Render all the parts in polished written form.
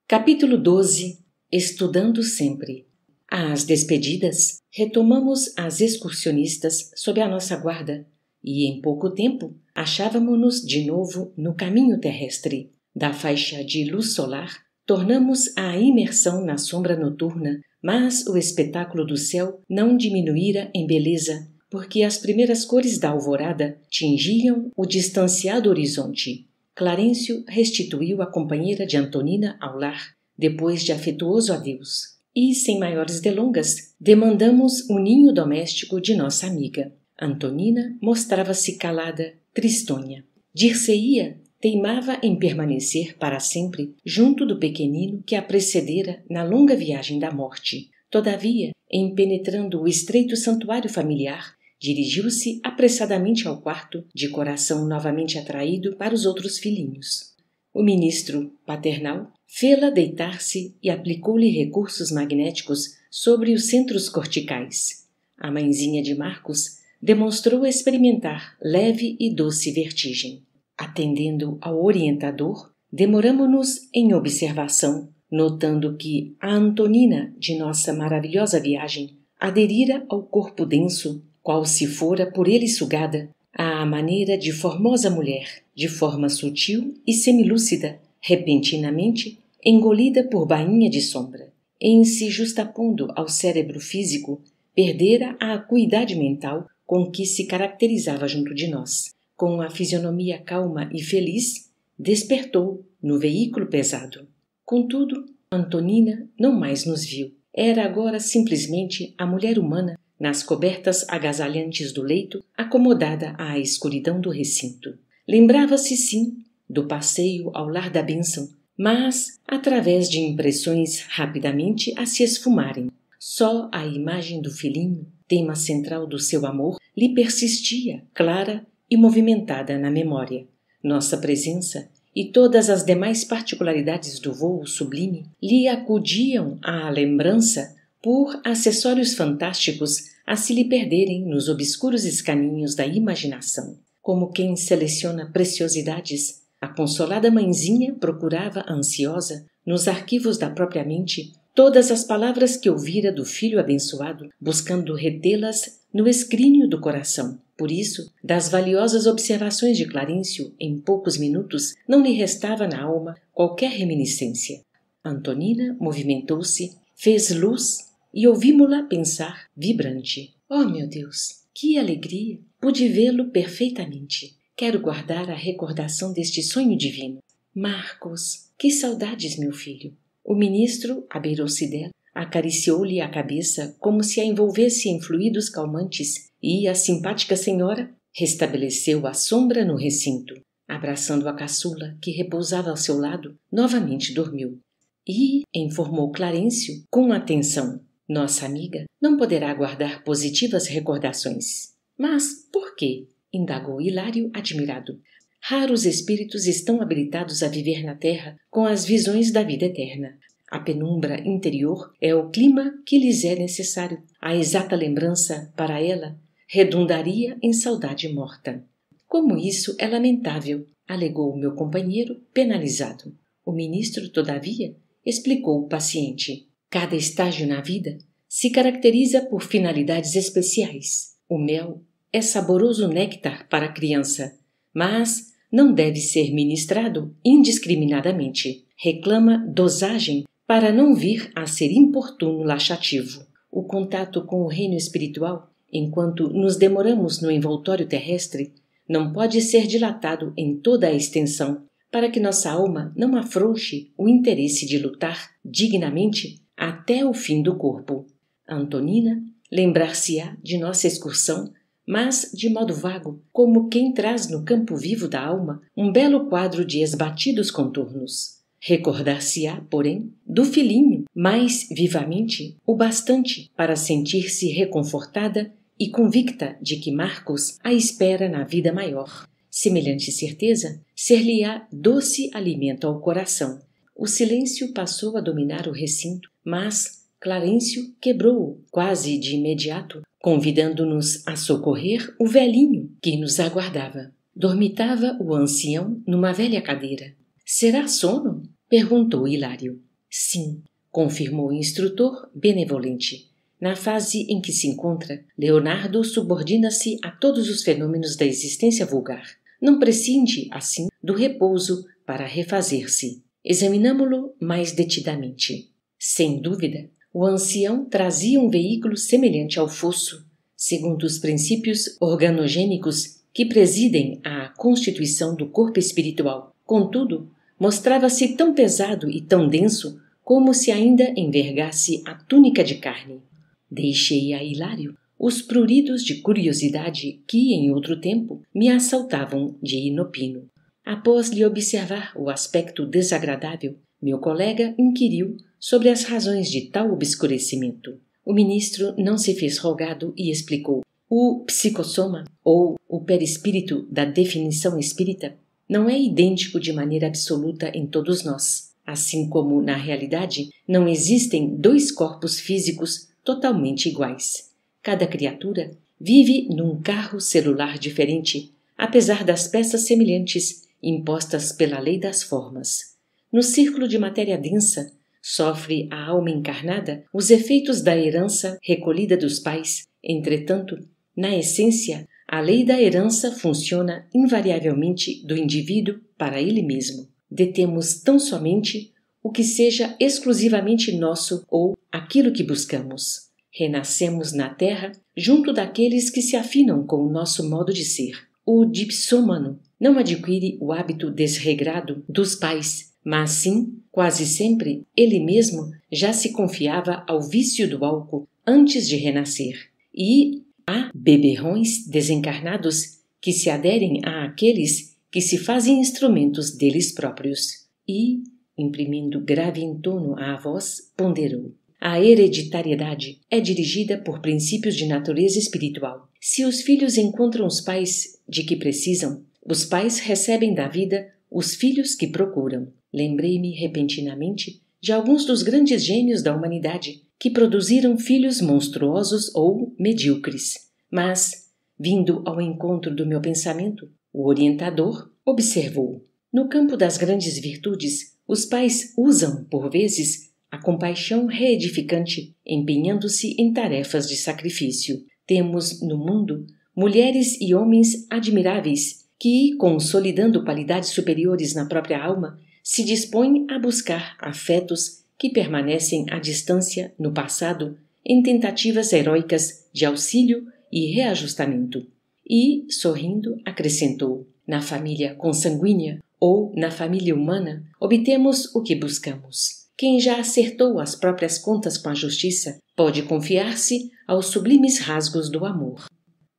Capítulo 12. Estudando sempre. Às despedidas, retomamos as excursionistas sob a nossa guarda e, em pouco tempo, achávamo-nos de novo no caminho terrestre. Da faixa de luz solar, tornamos à imersão na sombra noturna, mas o espetáculo do céu não diminuíra em beleza, porque as primeiras cores da alvorada tingiam o distanciado horizonte. Clarencio restituiu a companheira de Antonina ao lar, depois de afetuoso adeus, e, sem maiores delongas, demandamos o ninho doméstico de nossa amiga. Antonina mostrava-se calada, tristonha. Dirceia teimava em permanecer para sempre junto do pequenino que a precedera na longa viagem da morte. Todavia, em penetrando o estreito santuário familiar, dirigiu-se apressadamente ao quarto, de coração novamente atraído para os outros filhinhos. O ministro paternal fê-la deitar-se e aplicou-lhe recursos magnéticos sobre os centros corticais. A mãezinha de Marcos demonstrou experimentar leve e doce vertigem. Atendendo ao orientador, demoramo-nos em observação, notando que a Antonina de nossa maravilhosa viagem aderira ao corpo denso, qual se fora por ele sugada, à maneira de formosa mulher, de forma sutil e semilúcida, repentinamente engolida por bainha de sombra. Em se justapondo ao cérebro físico, perdera a acuidade mental com que se caracterizava junto de nós. Com a fisionomia calma e feliz, despertou no veículo pesado. Contudo, Antonina não mais nos viu. Era agora simplesmente a mulher humana nas cobertas agasalhantes do leito, acomodada à escuridão do recinto. Lembrava-se, sim, do passeio ao lar da bênção, mas através de impressões rapidamente a se esfumarem. Só a imagem do filhinho, tema central do seu amor, lhe persistia, clara e movimentada na memória. Nossa presença e todas as demais particularidades do voo sublime lhe acudiam à lembrança por acessórios fantásticos a se lhe perderem nos obscuros escaninhos da imaginação. Como quem seleciona preciosidades, a consolada mãezinha procurava ansiosa, nos arquivos da própria mente, todas as palavras que ouvira do filho abençoado, buscando retê-las no escrínio do coração. Por isso, das valiosas observações de Clarencio, em poucos minutos, não lhe restava na alma qualquer reminiscência. Antonina movimentou-se, fez luz e ouvimo-la pensar, vibrante. Oh, meu Deus, que alegria! Pude vê-lo perfeitamente. Quero guardar a recordação deste sonho divino. Marcos, que saudades, meu filho! O ministro abeirou-se dela, acariciou-lhe a cabeça como se a envolvesse em fluidos calmantes e a simpática senhora restabeleceu a sombra no recinto. Abraçando a caçula, que repousava ao seu lado, novamente dormiu. E, informou Clarencio com atenção, nossa amiga não poderá guardar positivas recordações. Mas por quê? Indagou Hilário admirado. Raros espíritos estão habilitados a viver na terra com as visões da vida eterna. A penumbra interior é o clima que lhes é necessário. A exata lembrança, para ela, redundaria em saudade morta. Como isso é lamentável, alegou o meu companheiro, penalizado. O ministro, todavia, explicou o paciente. Cada estágio na vida se caracteriza por finalidades especiais. O mel é saboroso néctar para a criança, mas não deve ser ministrado indiscriminadamente. Reclama dosagem para não vir a ser importuno laxativo. O contato com o reino espiritual, enquanto nos demoramos no envoltório terrestre, não pode ser dilatado em toda a extensão, para que nossa alma não afrouxe o interesse de lutar dignamente até o fim do corpo. Antonina lembrar-se-á de nossa excursão, mas de modo vago, como quem traz no campo vivo da alma um belo quadro de esbatidos contornos. Recordar-se-á, porém, do filhinho mais vivamente o bastante para sentir-se reconfortada e convicta de que Marcos a espera na vida maior. Semelhante certeza ser-lhe-á doce alimento ao coração. O silêncio passou a dominar o recinto, mas Clarencio quebrou-o quase de imediato, convidando-nos a socorrer o velhinho que nos aguardava. Dormitava o ancião numa velha cadeira. — Será sono? — perguntou Hilário. Sim, confirmou o instrutor benevolente. Na fase em que se encontra, Leonardo subordina-se a todos os fenômenos da existência vulgar. Não prescinde, assim, do repouso para refazer-se. Examinamo-lo mais detidamente. Sem dúvida, o ancião trazia um veículo semelhante ao fosso, segundo os princípios organogênicos que presidem à constituição do corpo espiritual. Contudo, mostrava-se tão pesado e tão denso como se ainda envergasse a túnica de carne. Deixei a Hilário os pruridos de curiosidade que, em outro tempo, me assaltavam de inopino. Após lhe observar o aspecto desagradável, meu colega inquiriu sobre as razões de tal obscurecimento. O ministro não se fez rogado e explicou. O psicossoma, ou o perispírito da definição espírita, não é idêntico de maneira absoluta em todos nós, assim como, na realidade, não existem dois corpos físicos totalmente iguais. Cada criatura vive num carro celular diferente, apesar das peças semelhantes impostas pela lei das formas. No círculo de matéria densa, sofre a alma encarnada os efeitos da herança recolhida dos pais. Entretanto, na essência, a lei da herança funciona invariavelmente do indivíduo para ele mesmo. Detemos tão somente o que seja exclusivamente nosso ou aquilo que buscamos. Renascemos na terra junto daqueles que se afinam com o nosso modo de ser. O dipsômano não adquire o hábito desregrado dos pais, mas sim, quase sempre, ele mesmo já se confiava ao vício do álcool antes de renascer. E há beberrões desencarnados que se aderem àqueles que se fazem instrumentos deles próprios. E, imprimindo grave entono à voz, ponderou. A hereditariedade é dirigida por princípios de natureza espiritual. Se os filhos encontram os pais de que precisam, os pais recebem da vida os filhos que procuram. Lembrei-me repentinamente de alguns dos grandes gênios da humanidade que produziram filhos monstruosos ou medíocres. Mas, vindo ao encontro do meu pensamento, o orientador observou. No campo das grandes virtudes, os pais usam, por vezes, a compaixão reedificante, empenhando-se em tarefas de sacrifício. Temos no mundo mulheres e homens admiráveis que, consolidando qualidades superiores na própria alma, se dispõem a buscar afetos que permanecem à distância no passado em tentativas heróicas de auxílio e reajustamento. E, sorrindo, acrescentou: na família consanguínea ou na família humana, obtemos o que buscamos. Quem já acertou as próprias contas com a justiça pode confiar-se aos sublimes rasgos do amor.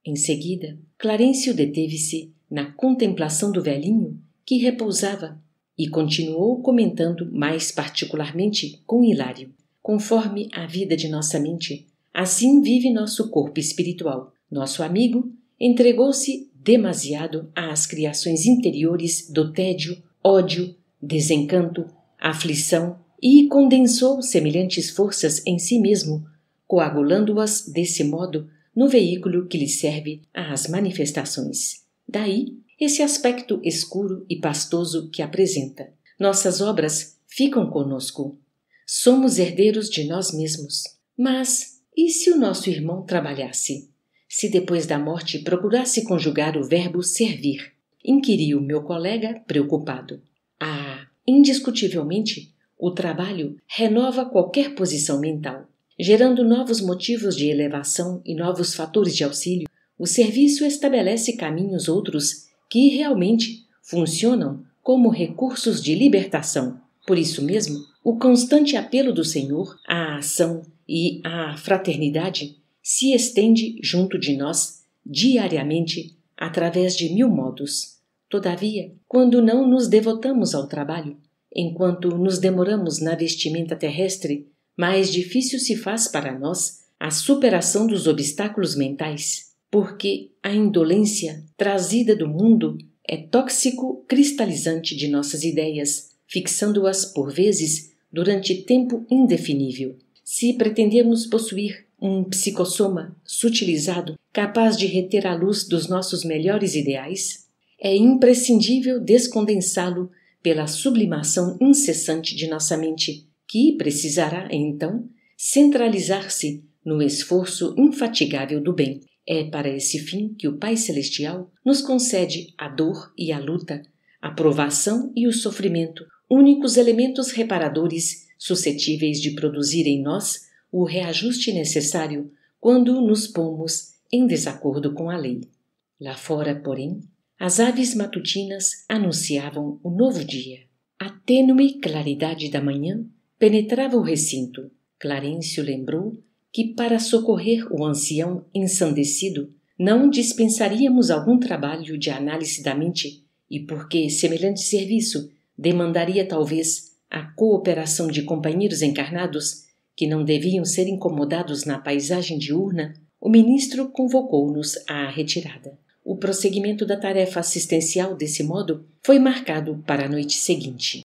Em seguida, Clarencio deteve-se na contemplação do velhinho que repousava e continuou comentando mais particularmente com Hilário. Conforme a vida de nossa mente, assim vive nosso corpo espiritual. Nosso amigo entregou-se demasiado às criações interiores do tédio, ódio, desencanto, aflição e condensou semelhantes forças em si mesmo, coagulando-as desse modo no veículo que lhe serve às manifestações. Daí esse aspecto escuro e pastoso que apresenta. Nossas obras ficam conosco. Somos herdeiros de nós mesmos. Mas e se o nosso irmão trabalhasse? Se depois da morte procurasse conjugar o verbo servir? Inquiriu meu colega preocupado. Indiscutivelmente, o trabalho renova qualquer posição mental. Gerando novos motivos de elevação e novos fatores de auxílio, o serviço estabelece caminhos outros que realmente funcionam como recursos de libertação. Por isso mesmo, o constante apelo do Senhor à ação e à fraternidade se estende junto de nós diariamente através de 1000 modos. Todavia, quando não nos devotamos ao trabalho, enquanto nos demoramos na vestimenta terrestre, mais difícil se faz para nós a superação dos obstáculos mentais, porque a indolência trazida do mundo é tóxico cristalizante de nossas ideias, fixando-as por vezes durante tempo indefinível. Se pretendemos possuir um psicossoma sutilizado, capaz de reter a luz dos nossos melhores ideais, é imprescindível descondensá-lo pela sublimação incessante de nossa mente, que precisará, então, centralizar-se no esforço infatigável do bem. É para esse fim que o Pai Celestial nos concede a dor e a luta, a provação e o sofrimento, únicos elementos reparadores suscetíveis de produzir em nós o reajuste necessário quando nos pomos em desacordo com a lei. Lá fora, porém, as aves matutinas anunciavam o novo dia. A tênue claridade da manhã penetrava o recinto. Clarencio lembrou que, para socorrer o ancião ensandecido, não dispensaríamos algum trabalho de análise da mente, e porque semelhante serviço demandaria talvez a cooperação de companheiros encarnados que não deviam ser incomodados na paisagem diurna, o ministro convocou-nos à retirada. O prosseguimento da tarefa assistencial, desse modo, foi marcado para a noite seguinte.